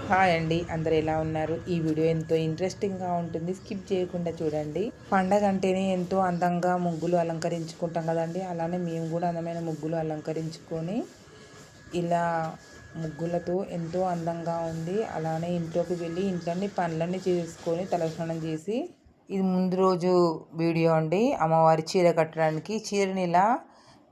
Hi అండి, అందరు ఎలా ఉన్నారు? ఈ వీడియో ఎంతో ఇంట్రెస్టింగ్గా ఉంటుంది, స్కిప్ చేయకుండా చూడండి. పండగ అంటేనే ఎంతో అందంగా ముగ్గులు అలంకరించుకుంటాం కదండి. అలానే మేము కూడా అందమైన ముగ్గులు అలంకరించుకొని ఇలా ముగ్గులతో ఎంతో అందంగా ఉంది. అలానే ఇంట్లోకి వెళ్ళి ఇంట్లోని పనులన్నీ చేసుకొని తలస్నానం చేసి, ఇది ముందు రోజు వీడియో అండి. అమ్మవారి చీర కట్టడానికి చీరని ఇలా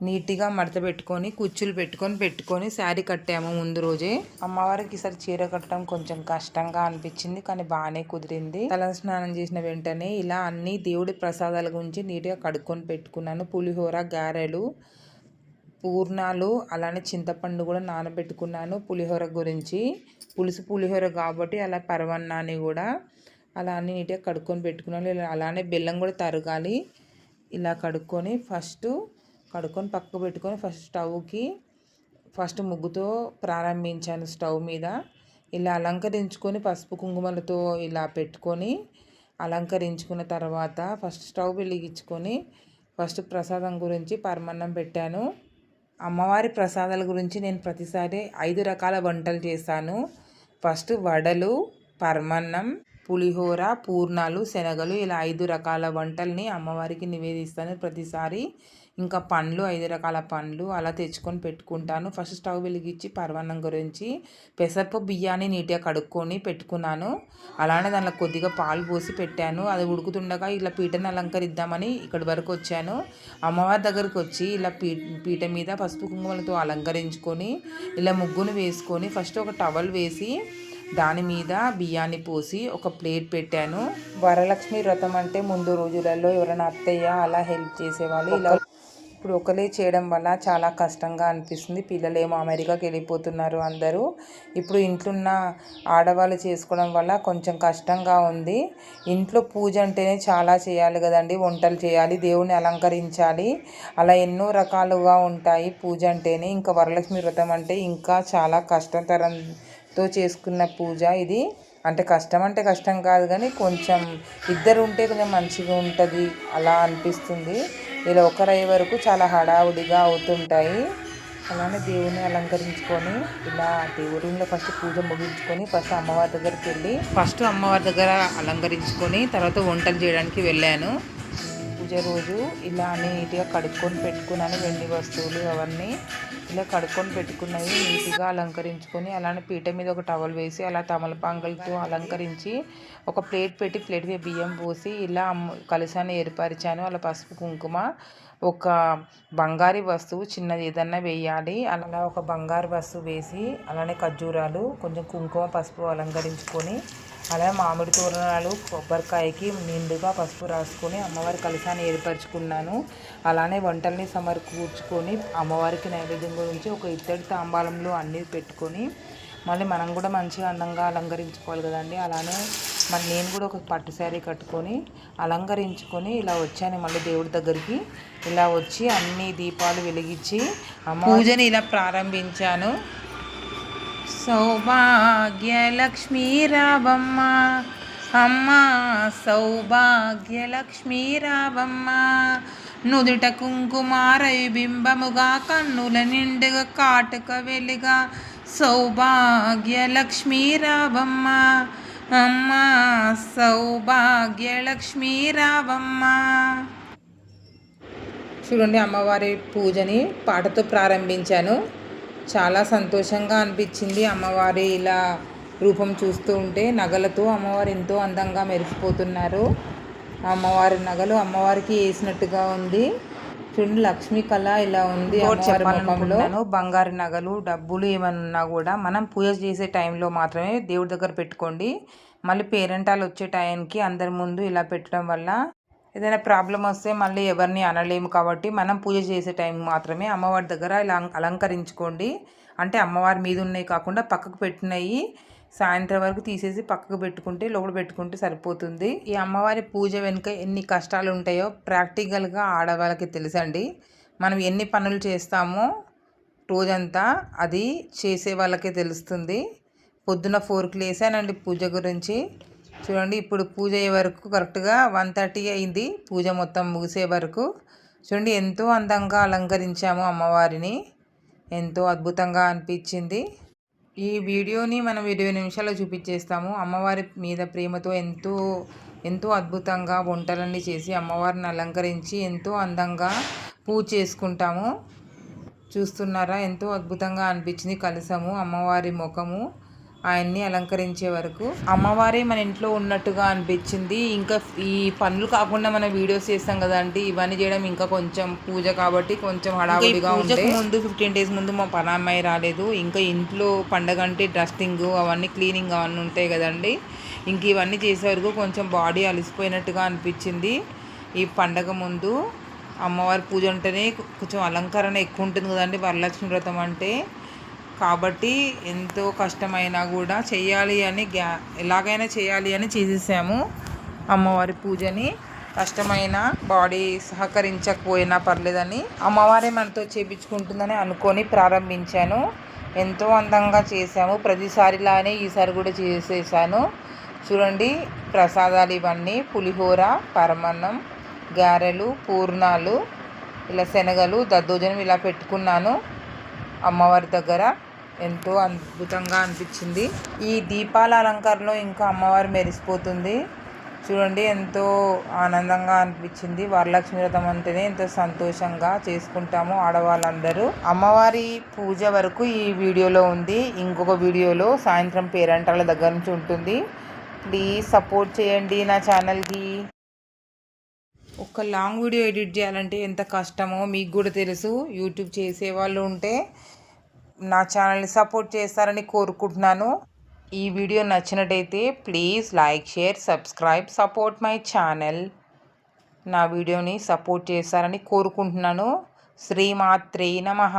నీట్గా మడత పెట్టుకొని కుచ్చులు పెట్టుకొని శారీ కట్టాము ముందు రోజే. అమ్మవారికి ఈసారి చీర కట్టడం కొంచెం కష్టంగా అనిపించింది, కానీ బాగానే కుదిరింది. తల స్నానం చేసిన వెంటనే ఇలా అన్ని దేవుడి ప్రసాదాల గురించి నీట్గా కడుక్కొని పెట్టుకున్నాను. పులిహోర, గారెలు, పూర్ణాలు, అలానే చింతపండు కూడా నానబెట్టుకున్నాను పులిహోర గురించి. పులిహోర కాబట్టి అలా పరవన్నాన్ని కూడా అలా అన్ని నీట్గా కడుక్కొని పెట్టుకున్నాను. అలానే బెల్లం కూడా తరగాలి. ఇలా కడుక్కొని పక్కకు పెట్టుకొని ఫస్ట్ ముగ్గుతో ప్రారంభించాను స్టవ్ మీద. ఇలా అలంకరించుకొని పసుపు కుంకుమలతో ఇలా పెట్టుకొని అలంకరించుకున్న తర్వాత ఫస్ట్ స్టవ్ వెలిగించుకొని ప్రసాదం గురించి పరమాన్నం పెట్టాను. అమ్మవారి ప్రసాదాల గురించి నేను ప్రతిసారి 5 రకాల వంటలు చేస్తాను. ఫస్ట్ వడలు, పరమాన్నం, పులిహోర, పూర్ణాలు, శనగలు, ఇలా 5 రకాల వంటల్ని అమ్మవారికి నివేదిస్తాను ప్రతిసారి. ఇంకా పండ్లు, 5 రకాల పండ్లు అలా తెచ్చుకొని పెట్టుకుంటాను. ఫస్ట్ స్టవ్ వెలిగించి పరమాన్నం గురించి పెసరపప్పు బియ్యాన్ని నీట్గా కడుక్కొని పెట్టుకున్నాను. అలానే దానిలో కొద్దిగా పాలు పోసి పెట్టాను. అది ఉడుకుతుండగా ఇలా పీటను అలంకరిద్దామని ఇక్కడి వరకు వచ్చాను. అమ్మవారి దగ్గరకు వచ్చి ఇలా పీట మీద పసుపు కుంకుమలతో అలంకరించుకొని ఇలా ముగ్గును వేసుకొని ఫస్ట్ ఒక టవల్ వేసి దాని మీద బియ్యాన్ని పోసి ఒక ప్లేట్ పెట్టాను. వరలక్ష్మి వ్రతం అంటే ముందు రోజులలో ఎవరైనా అత్తయ్య అలా హెల్ప్ చేసేవాళ్ళు. ఇలా ఇప్పుడు ఒకరే చేయడం వల్ల చాలా కష్టంగా అనిపిస్తుంది. పిల్లలేమో అమెరికాకి వెళ్ళిపోతున్నారు అందరూ. ఇప్పుడు ఇంట్లో ఉన్న ఆడవాళ్ళు చేసుకోవడం వల్ల కొంచెం కష్టంగా ఉంది. ఇంట్లో పూజ అంటేనే చాలా చేయాలి కదండి. వంటలు చేయాలి, దేవుని అలంకరించాలి, అలా ఎన్నో రకాలుగా ఉంటాయి పూజ అంటేనే. ఇంకా వరలక్ష్మి వ్రతం అంటే ఇంకా చాలా కష్టతరంతో చేసుకున్న పూజ ఇది. అంటే కష్టం కాదు, కానీ కొంచెం ఇద్దరు ఉంటే కొంచెం మంచిగా ఉంటుంది అలా అనిపిస్తుంది. ఇలా ఒకరయ్యే వరకు చాలా హడావుడిగా అవుతుంటాయి. అలానే దేవుని అలంకరించుకొని ఇలా దేవుడిలో ఫస్ట్ పూజ ముగించుకొని అమ్మవారి దగ్గరికి వెళ్ళి అమ్మవారి దగ్గర అలంకరించుకొని తర్వాత వంటలు చేయడానికి వెళ్ళాను. పూజ రోజు ఇలా నీట్గా కడుక్కొని పెట్టుకున్నాను. వెండి వస్తువులు అవన్నీ ఇలా కడుక్కొని పెట్టుకున్నవి నీట్గా అలంకరించుకొని అలానే పీట మీద ఒక టవల్ వేసి అలా తమలపాకులతో అలంకరించి ఒక ప్లేట్ పెట్టి ప్లేట్ మీద బియ్యం పోసి ఇలా కలశాన్ని ఏర్పరిచాను. అలా పసుపు కుంకుమ, ఒక బంగారు వస్తువు చిన్నది ఏదన్నా వేయాలి. అలా ఒక బంగారు వస్తువు వేసి అలానే ఖర్జూరాలు, కొంచెం కుంకుమ, పసుపు అలంకరించుకొని అలాగే మామిడి తోరణాలు, కొబ్బరికాయకి నిండుగా పసుపు రాసుకొని అమ్మవారి కలశాన్ని ఏర్పరచుకున్నాను. అలానే వంటల్ని సమకూర్చుకొని అమ్మవారికి నైవేద్యం గురించి ఒక ఇత్తడి తాంబాలంలో అన్నీ పెట్టుకొని మళ్ళీ మనం కూడా మంచిగా అందంగా అలంకరించుకోవాలి కదండి. అలానే నేను కూడా ఒక పట్టు శారీ కట్టుకొని అలంకరించుకొని ఇలా వచ్చాను. మళ్ళీ దేవుడి దగ్గరికి ఇలా వచ్చి అన్ని దీపాలు వెలిగించి పూజని ఇలా ప్రారంభించాను. సౌభాగ్యలక్ష్మీ రావమ్మ అమ్మ, సౌభాగ్యలక్ష్మీ రావమ్మ, నుదుట కుంకుమారై బింబముగా కన్నుల నిండుగా కాటుక వెలుగా, సౌభాగ్యలక్ష్మీ రావమ్మ అమ్మ, సౌభాగ్యలక్ష్మీ రావమ్మ. చూడండి, అమ్మవారి పూజని పాటతో ప్రారంభించాను. చాలా సంతోషంగా అనిపించింది అమ్మవారి ఇలా రూపం చూస్తూ ఉంటే. నగలతో అమ్మవారు ఎంతో అందంగా మెరిసిపోతున్నారు. అమ్మవారి నగలు అమ్మవారికి వేసినట్టుగా ఉంది. చూడండి, లక్ష్మీ కళ ఇలా ఉంది అమ్మవారి ముఖంలో. బంగారు నగలు, డబ్బులు ఏమన్నా కూడా మనం పూజ చేసే టైంలో మాత్రమే దేవుడి దగ్గర పెట్టుకోండి. మళ్ళీ పేరెంటాలు వచ్చే టైంకి అందరి ముందు ఇలా పెట్టడం వల్ల ఏదైనా ప్రాబ్లం వస్తే మళ్ళీ ఎవరిని అనలేము. కాబట్టి మనం పూజ చేసే టైం మాత్రమే అమ్మవారి దగ్గర ఇలా అలంకరించుకోండి. అంటే అమ్మవారి మీద ఉన్నాయి కాకుండా పక్కకు పెట్టినవి సాయంత్రం వరకు తీసేసి పక్కకు పెట్టుకుంటే లోపల పెట్టుకుంటే సరిపోతుంది. ఈ అమ్మవారి పూజ వెనుక ఎన్ని కష్టాలు ఉంటాయో ప్రాక్టికల్గా ఆడవాళ్ళకి తెలుసండి. మనం ఎన్ని పనులు చేస్తామో రోజంతా అది చేసే వాళ్ళకే తెలుస్తుంది. పొద్దున 4కి లేసానండి పూజ గురించి. చూడండి, ఇప్పుడు పూజ అయ్యే వరకు కరెక్ట్గా 1:30 అయింది. పూజ మొత్తం ముగిసే వరకు చూడండి ఎంతో అందంగా అలంకరించాము అమ్మవారిని. ఎంతో అద్భుతంగా అనిపించింది. ఈ వీడియోని మనం 20 నిమిషాల్లో చూపించేస్తాము. అమ్మవారి మీద ప్రేమతో ఎంతో ఎంతో అద్భుతంగా వంటలన్నీ చేసి అమ్మవారిని అలంకరించి ఎంతో అందంగా పూజ చేసుకుంటాము. చూస్తున్నారా, ఎంతో అద్భుతంగా అనిపించింది. కలసము, అమ్మవారి ముఖము, ఆయన్ని అలంకరించే వరకు అమ్మవారే మన ఇంట్లో ఉన్నట్టుగా అనిపించింది. ఇంకా ఈ పనులు కాకుండా మనం వీడియోస్ చేస్తాం కదండి, ఇవన్నీ చేయడం ఇంకా కొంచెం పూజ కాబట్టి కొంచెం హడావుడిగా ఉంటే ముందు 15 days ముందు మా పనమ్మాయి రాలేదు. ఇంకా ఇంట్లో పండగ అంటే డస్టింగ్ అవన్నీ క్లీనింగ్ అవన్నీ ఉంటాయి కదండి. ఇంక ఇవన్నీ చేసే వరకు కొంచెం బాడీ అలసిపోయినట్టుగా అనిపించింది. ఈ పండగ ముందు అమ్మవారి పూజ ఉంటేనే కొంచెం అలంకరణ ఎక్కువ ఉంటుంది కదండి, వరలక్ష్మి వ్రతం అంటే. కాబట్టి ఎంతో కష్టమైనా కూడా చేయాలి అని ఎలాగైనా చేయాలి అని చేసేసాము అమ్మవారి పూజని. కష్టమైన బాడీ సహకరించకపోయినా పర్లేదని అమ్మవారే మనతో చేపించుకుంటుందని అనుకొని ప్రారంభించాను. ఎంతో అందంగా చేశాము. ప్రతిసారిలానే ఈసారి కూడా చేసేసాను. చూడండి, ప్రసాదాలు ఇవన్నీ పులిహోర, పరమాన్నం, గారెలు, పూర్ణాలు, ఇలా శనగలు, దద్దోజనం ఇలా పెట్టుకున్నాను అమ్మవారి దగ్గర. ఎంతో అద్భుతంగా అనిపించింది. ఈ దీపాల అలంకరణలో ఇంకా అమ్మవారు మెరిసిపోతుంది. చూడండి, ఎంతో ఆనందంగా అనిపించింది. వరలక్ష్మి వ్రతం అంటేనే ఎంతో సంతోషంగా చేసుకుంటాము ఆడవాళ్ళందరూ. అమ్మవారి పూజ వరకు ఈ వీడియోలో ఉంది. ఇంకొక వీడియోలో సాయంత్రం పేరంటాల దగ్గర నుంచి ఉంటుంది. ప్లీజ్ సపోర్ట్ చేయండి నా ఛానల్కి. ఒక లాంగ్ వీడియో ఎడిట్ చేయాలంటే ఎంత కష్టమో మీకు కూడా తెలుసు. యూట్యూబ్ చేసేవాళ్ళు ఉంటే నా ఛానల్ని సపోర్ట్ చేస్తారని కోరుకుంటున్నాను. ఈ వీడియో నచ్చినట్టయితే please like, share, subscribe, support my channel. నా వీడియోని సపోర్ట్ చేస్తారని కోరుకుంటున్నాను. శ్రీమాత్రే నమః.